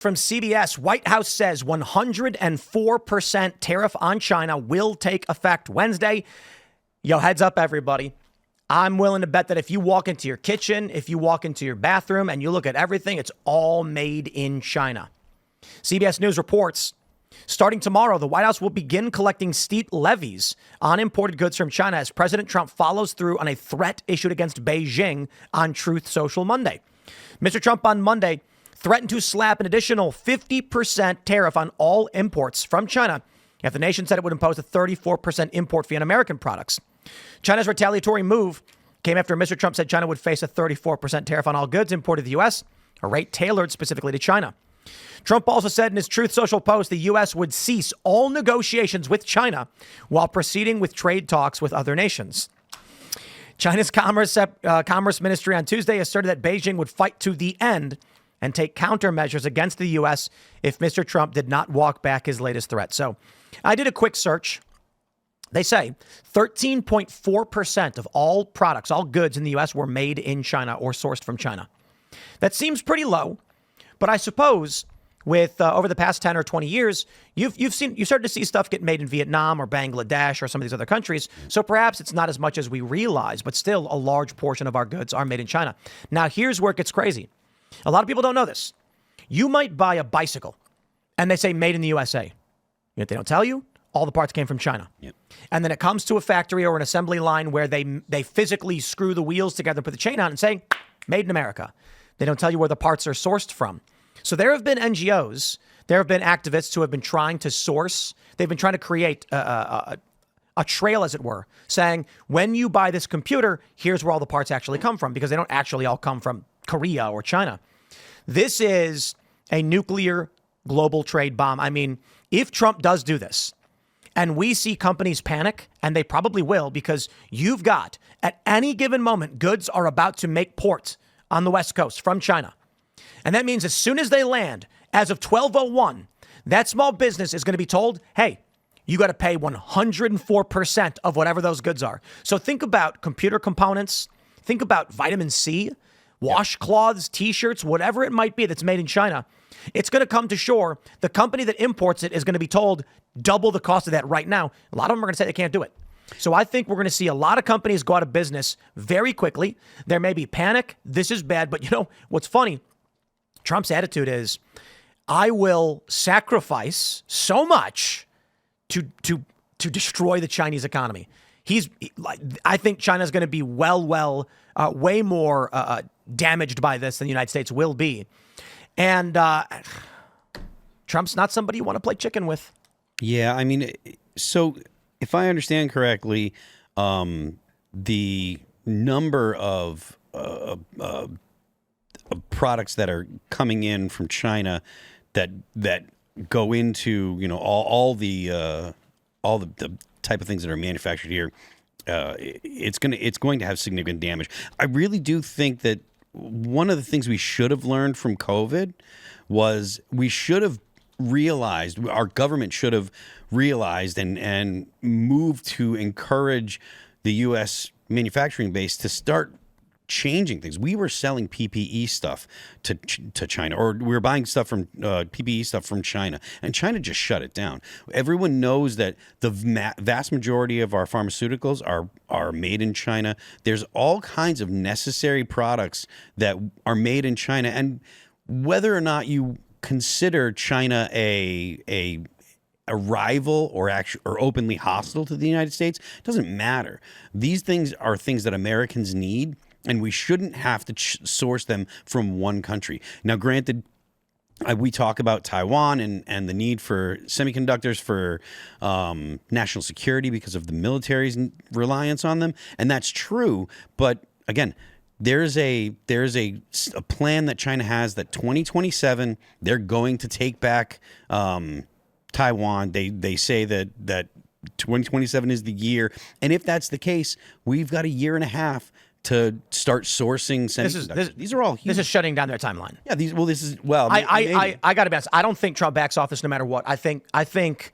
From CBS, White House says 104% tariff on China will take effect Wednesday. Yo, heads up, everybody. I'm willing to bet that if you walk into your kitchen, if you walk into your bathroom and you look at everything, it's all made in China. CBS News reports, starting tomorrow, the White House will begin collecting steep levies on imported goods from China as President Trump follows through on a threat issued against Beijing on Truth Social Monday. Mr. Trump on Monday threatened to slap an additional 50% tariff on all imports from China after the nation said it would impose a 34% import fee on American products. China's retaliatory move came after Mr. Trump said China would face a 34% tariff on all goods imported to the U.S., a rate tailored specifically to China. Trump also said in his Truth Social post the U.S. would cease all negotiations with China while proceeding with trade talks with other nations. China's Commerce Ministry on Tuesday asserted that Beijing would fight to the end and take countermeasures against the U.S. if Mr. Trump did not walk back his latest threat. So I did a quick search. They say 13.4% of all products, all goods in the U.S. were made in China or sourced from China. That seems pretty low, but I suppose with over the past 10 or 20 years, you've started to see stuff get made in Vietnam or Bangladesh or some of these other countries. So perhaps it's not as much as we realize, but still a large portion of our goods are made in China. Now, here's where it gets crazy. A lot of people don't know this. You might buy a bicycle and they say made in the USA. Yet they don't tell you all the parts came from China. Yep. And then it comes to a factory or an assembly line where they physically screw the wheels together, put the chain on and say made in America. They don't tell you where the parts are sourced from. So there have been NGOs, there have been activists who have been trying to source. They've been trying to create a trail, as it were, saying when you buy this computer, here's where all the parts actually come from, because they don't actually all come from Korea or China. This is a nuclear global trade bomb. I mean, if Trump does do this and we see companies panic, and they probably will, because you've got at any given moment, goods are about to make port on the West Coast from China. And that means as soon as they land, as of 12:01, that small business is going to be told, hey, you got to pay 104% of whatever those goods are. So think about computer components. Think about vitamin C, washcloths, T-shirts, whatever it might be that's made in China. It's going to come to shore. The company that imports it is going to be told double the cost of that right now. A lot of them are going to say they can't do it. So I think we're going to see a lot of companies go out of business very quickly. There may be panic. This is bad. But you know, what's funny? Trump's attitude is, I will sacrifice so much to destroy the Chinese economy. I think China's going to be way more damaged by this than the United States will be. And Trump's not somebody you want to play chicken with. Yeah, I mean, so if I understand correctly, the number of products that are coming in from China that go into, you know, all the type of things that are manufactured here, it's going to have significant damage. I really do think that one of the things we should have learned from COVID was we should have realized, our government should have realized and moved to encourage the U.S. manufacturing base to start changing things. We were selling PPE stuff to China, or we were buying stuff from PPE stuff from China, and China just shut it down. Everyone knows that the vast majority of our pharmaceuticals are made in China. There's all kinds of necessary products that are made in China, and whether or not you consider China a rival or openly hostile to the United States, doesn't matter. These things are things that Americans need, and we shouldn't have to source them from one country. Now, granted, we talk about Taiwan and the need for semiconductors for national security because of the military's reliance on them, and that's true. But again, there's a plan that China has that 2027 they're going to take back Taiwan. They say that 2027 is the year, and if that's the case, we've got a year and a half to start sourcing semiconductors. These are all huge. This is shutting down their timeline. Yeah, I got to be honest. I don't think Trump backs off this no matter what. I think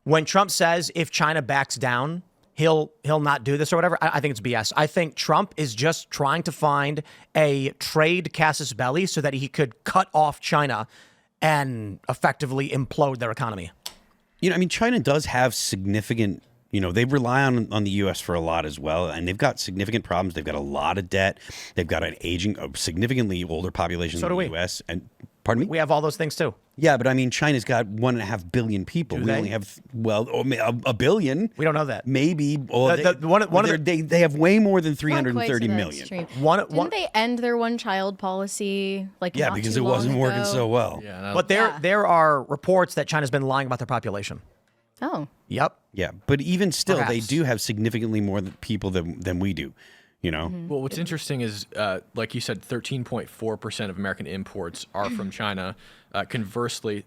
when Trump says if China backs down, he'll not do this or whatever, I think it's BS. I think Trump is just trying to find a trade casus belli so that he could cut off China and effectively implode their economy. I mean, China does have significant, they rely on the U.S. for a lot as well, and they've got significant problems. They've got a lot of debt. They've got an aging, significantly older population So than do the we. U.S. And pardon me? We have all those things too. Yeah, but I mean, China's got 1.5 billion people. Do We they? only have, a billion. We don't know that. Maybe. They have way more than Not quite to 330 that million. extreme. One, Didn't they end their one-child policy Yeah, not because too it wasn't long working ago? so well. Yeah, but Yeah. there are reports that China's been lying about their population. Oh. Yep. Yeah, but even still, they Perhaps. do have significantly more people than we do. Well, what's interesting is, like you said, 13.4% of American imports are from China. Conversely,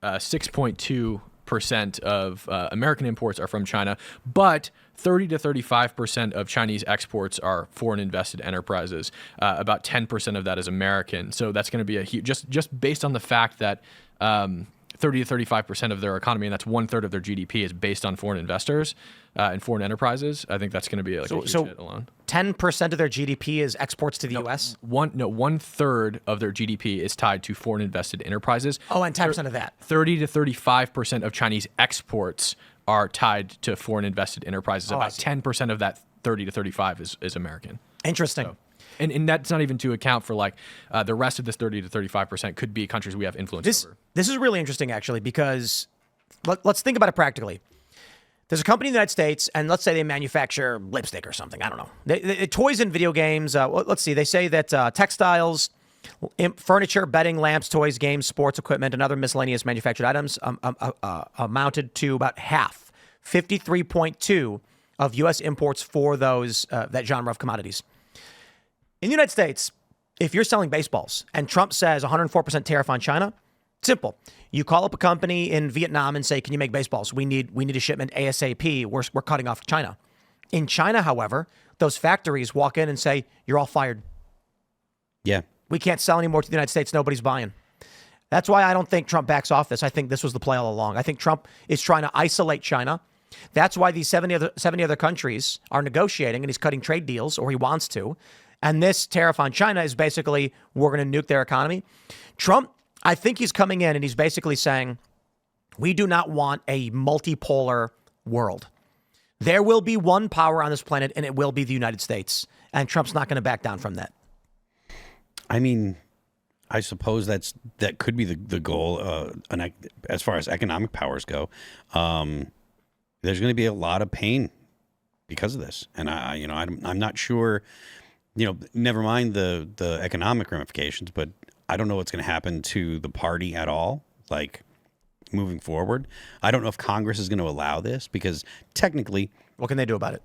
6.2% of American imports are from China, but 30 to 35% of Chinese exports are foreign invested enterprises. About 10% of that is American. So that's going to be a huge, just based on the fact that 30 to 35% of their economy, and that's 1/3 of their GDP, is based on foreign investors and foreign enterprises. I think that's going to be like a huge hit alone. 10% of their GDP is exports to the U.S. 1/3 of their GDP is tied to foreign invested enterprises. Oh, and 10% of that. 30 to 35% of Chinese exports are tied to foreign invested enterprises. I About see. 10% of that 30 to 35 is American. Interesting. And that's not even to account for like the rest of this 30 to 35% could be countries we have influence over. This is really interesting, actually, because let's think about it practically. There's a company in the United States, and let's say they manufacture lipstick or something. I don't know. Toys and video games. Let's see. They say that textiles, furniture, bedding, lamps, toys, games, sports equipment, and other miscellaneous manufactured items amounted to about half, 53.2 of U.S. imports for those that genre of commodities. In the United States, if you're selling baseballs and Trump says 104% tariff on China, simple. You call up a company in Vietnam and say, can you make baseballs? We need a shipment ASAP. We're cutting off China. In China, however, those factories walk in and say, you're all fired. Yeah. We can't sell anymore to the United States. Nobody's buying. That's why I don't think Trump backs off this. I think this was the play all along. I think Trump is trying to isolate China. That's why these 70 other countries are negotiating, and he's cutting trade deals, or he wants to. And this tariff on China is basically, we're going to nuke their economy. Trump, I think he's coming in and he's basically saying, we do not want a multipolar world. There will be one power on this planet, and it will be the United States. And Trump's not going to back down from that. I mean, I suppose that could be the goal. As far as economic powers go, there's going to be a lot of pain because of this, and I'm not sure. Never mind the economic ramifications, but I don't know what's going to happen to the party at all, like moving forward. I don't know if Congress is going to allow this because technically, What can they do about it?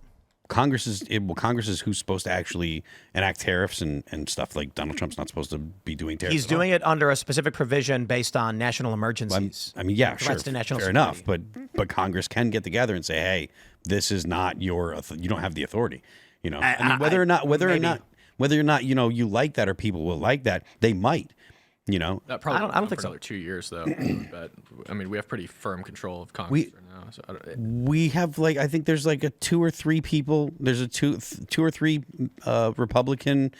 Congress is who's supposed to actually enact tariffs and stuff. Like Donald Trump's not supposed to be doing tariffs. He's doing it under a specific provision based on national emergencies. I mean, yeah, threats sure, to national fair security. enough. But Congress can get together and say, hey, this is not you don't have the authority. I mean, whether or not you like that or people will like that, they might. That probably I don't think for so. another 2 years though. But I mean, we have pretty firm control of Congress right now. So We have I think there's a two or three people. There's a two or three Republican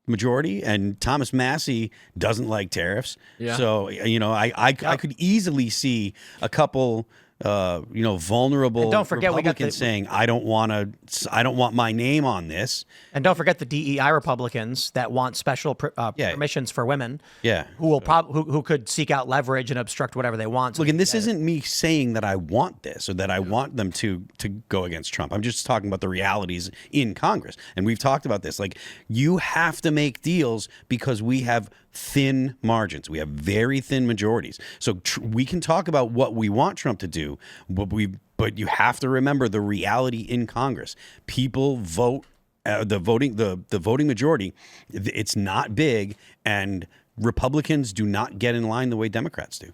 majority, and Thomas Massey doesn't like tariffs. Yeah. So I could easily see a couple vulnerable And don't forget, we got Republicans saying I don't want my name on this. And don't forget the DEI Republicans that want special permissions for women. Yeah. Who will who could seek out leverage and obstruct whatever they want. Look, and this isn't me saying that I want this or that I want them to go against Trump. I'm just talking about the realities in Congress. And we've talked about this. You have to make deals because we have thin margins. We have very thin majorities. So we can talk about what we want Trump to do, but you have to remember the reality in Congress. People vote. The voting majority, it's not big, and Republicans do not get in line the way Democrats do.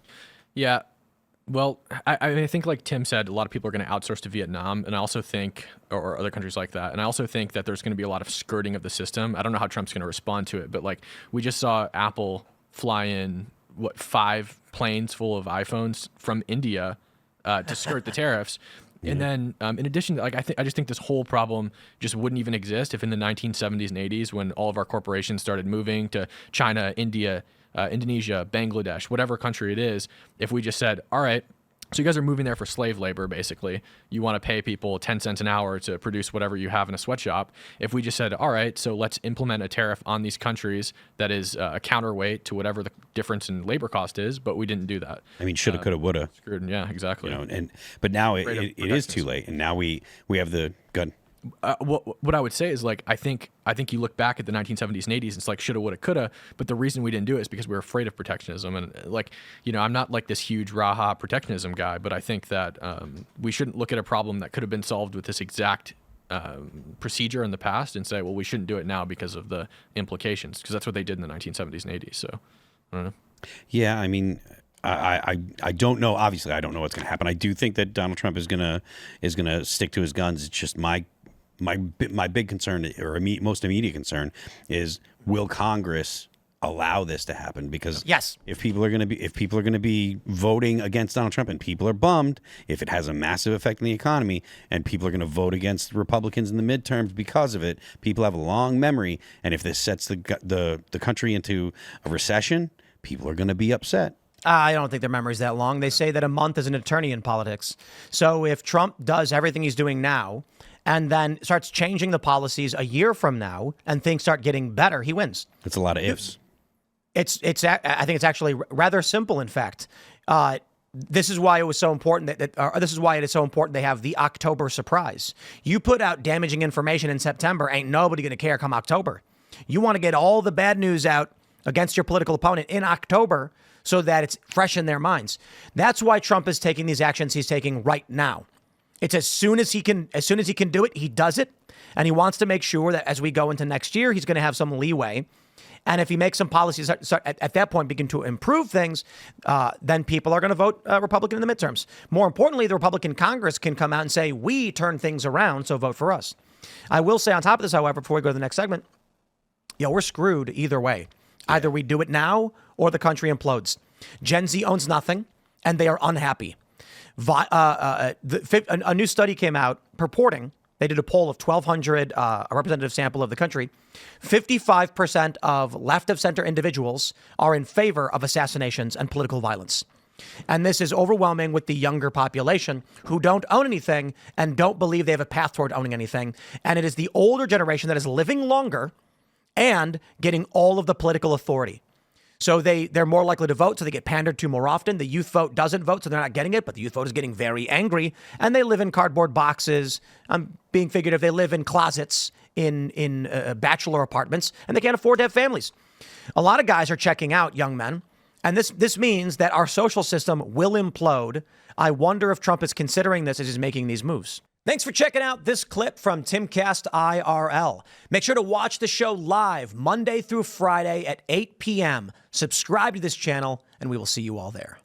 yeah. Well, I think like Tim said, a lot of people are going to outsource to Vietnam, and I also think, or other countries like that, and I also think that there's going to be a lot of skirting of the system. I don't know how Trump's going to respond to it, but we just saw Apple fly in 5 planes full of iPhones from India to skirt the tariffs. And then, in addition, I just think this whole problem just wouldn't even exist if in the 1970s and 80s, when all of our corporations started moving to China, India, Indonesia, Bangladesh, whatever country it is, if we just said, all right, so you guys are moving there for slave labor, basically. You want to pay people 10 cents an hour to produce whatever you have in a sweatshop. If we just said, all right, so let's implement a tariff on these countries that is a counterweight to whatever the difference in labor cost is, but we didn't do that. I mean, shoulda, coulda, woulda. Screwed. Yeah, exactly. But now it is too late, and now we have the gun. What I would say is, like, I think you look back at the 1970s and 80s, it's like shoulda, woulda, coulda, but the reason we didn't do it is because we were afraid of protectionism. And, like, I'm not like this huge raha protectionism guy, but I think that we shouldn't look at a problem that could have been solved with this exact procedure in the past and say, well, we shouldn't do it now because of the implications, because that's what they did in the 1970s and 80s. So I don't know. Yeah, I mean, I don't know. Obviously, I don't know what's going to happen. I do think that Donald Trump is gonna stick to his guns. It's just my big concern, or most immediate concern, is will Congress allow this to happen? Because yes, if people are going to be voting against Donald Trump, and people are bummed if it has a massive effect on the economy, and people are going to vote against Republicans in the midterms because of it, people have a long memory, and if this sets the country into a recession, people are going to be upset. I don't think their memory's that long. They say that a month is an eternity in politics. So if Trump does everything he's doing now and then starts changing the policies a year from now and things start getting better, he wins. It's a lot of ifs. I think it's actually rather simple, in fact. This is why it was so important this is why it is so important they have the October surprise. You put out damaging information in September, ain't nobody going to care come October. You want to get all the bad news out against your political opponent in October so that it's fresh in their minds. That's why Trump is taking these actions he's taking right now. It's as soon as he can do it, he does it. And he wants to make sure that as we go into next year, he's going to have some leeway. And if he makes some policies at that point begin to improve things, then people are going to vote Republican in the midterms. More importantly, the Republican Congress can come out and say, we turn things around, so vote for us. I will say on top of this, however, before we go to the next segment, we're screwed either way. Either we do it now or the country implodes. Gen Z owns nothing, and they are unhappy. A new study came out purporting, they did a poll of 1,200, a representative sample of the country. 55% of left-of-center individuals are in favor of assassinations and political violence. And this is overwhelming with the younger population who don't own anything and don't believe they have a path toward owning anything. And it is the older generation that is living longer and getting all of the political authority. So they're more likely to vote, so they get pandered to more often. The youth vote doesn't vote, so they're not getting it, but the youth vote is getting very angry, and they live in cardboard boxes. I'm being figurative. They live in closets in bachelor apartments, and they can't afford to have families. A lot of guys are checking out, young men, and this means that our social system will implode. I wonder if Trump is considering this as he's making these moves. Thanks for checking out this clip from Timcast IRL. Make sure to watch the show live Monday through Friday at 8 p.m. Subscribe to this channel, and we will see you all there.